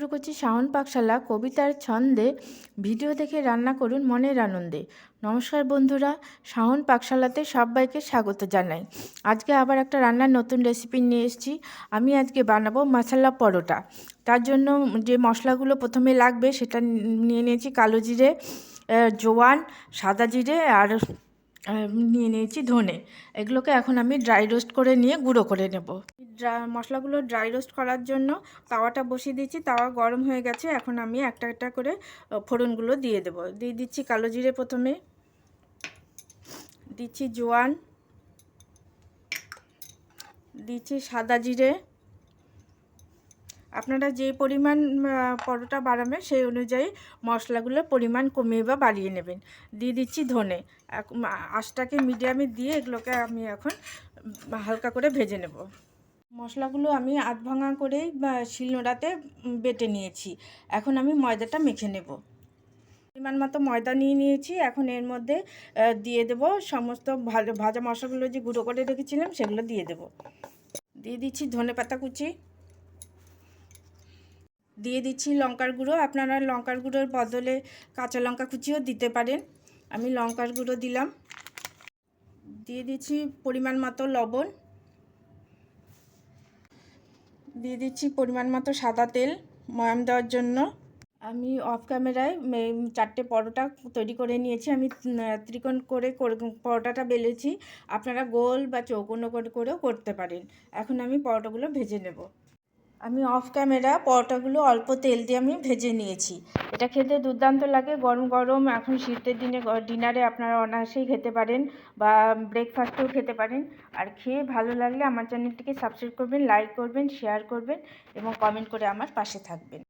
শুরু করছি শাওন পাকশালা কবিতার ছন্দে। ভিডিও দেখে রান্না করুন মনের আনন্দে। নমস্কার বন্ধুরা, শাওন পাকশালাতে সবাইকে স্বাগত জানাই। আজকে আবার একটা রান্নার নতুন রেসিপি নিয়ে এসেছি। আমি আজকে বানাবো মশলা পরোটা। তার জন্য যে মশলাগুলো প্রথমে লাগবে সেটা নিয়ে নিয়েছি কালো জিরে, জোয়ান, সাদা জিরে আর নিয়ে নিয়েছি ধনে। এগুলোকে এখন আমি ড্রাই রোস্ট করে নিয়ে গুঁড়ো করে নেব। মশলাগুলো ড্রাই রোস্ট করার জন্য তাওয়াটা বসিয়ে দিয়েছি। তাওয়া গরম হয়ে গেছে। এখন আমি একটা একটা করে ফোড়নগুলো দিয়ে দেব। দিয়ে দিচ্ছি কালো জিরে, প্রথমে দিচ্ছি জোয়ান, দিচ্ছি সাদা জিরে। আপনারা যে পরিমাণ পরোটা বানাবেন সেই অনুযায়ী মশলাগুলোর পরিমাণ কমিয়ে বা বাড়িয়ে নেবেন। দিয়ে দিচ্ছি ধনে। আঁচটাকে মিডিয়ামে দিয়ে এগুলোকে আমি এখন হালকা করে ভেজে নেব। মশলাগুলো আমি আধ ভাঙা করেই শিলনোড়াতে বেটে নিয়েছি। এখন আমি ময়দাটা মেখে নেব। পরিমাণ মতো ময়দা নিয়ে নিয়েছি। এখন এর মধ্যে দিয়ে দেব সমস্ত ভাজা মশলাগুলো যে গুঁড়ো করে রেখেছিলাম সেগুলো দিয়ে দেব। দিয়ে দিচ্ছি ধনেপাতা কুচি, দিয়ে দিচ্ছি লঙ্কার গুঁড়ো। আপনারা লঙ্কার গুঁড়োর বদলে কাঁচা লঙ্কা কুচিও দিতে পারেন। আমি লঙ্কার গুঁড়ো দিলাম। দিয়ে দিচ্ছি পরিমাণ মতো লবণ, দিয়ে দিচ্ছি পরিমাণ মতো সাদা তেল ময়াম দেওয়ার জন্য। আমি অফ ক্যামেরায় 4টে পরোটা তৈরি করে নিয়েছি। আমি ত্রিকোণ করে পরোটাটা বেলেছি। আপনারা গোল বা চৌকোনো করেও করতে পারেন। এখন আমি পরোটাগুলো ভেজে নেব। আমি অফ ক্যামেরা পরোটাগুলো অল্প তেল দিয়ে আমি ভেজে নিয়েছি। এটা খেতে দুর্দান্ত লাগে গরম গরম। এখন শীতের দিনে ডিনারে আপনারা অনায়াসেই খেতে পারেন বা ব্রেকফাস্টেও খেতে পারেন। আর খেয়ে ভালো লাগলে আমার চ্যানেলটিকে সাবস্ক্রাইব করবেন, লাইক করবেন, শেয়ার করবেন এবং কমেন্ট করে আমার পাশে থাকবেন।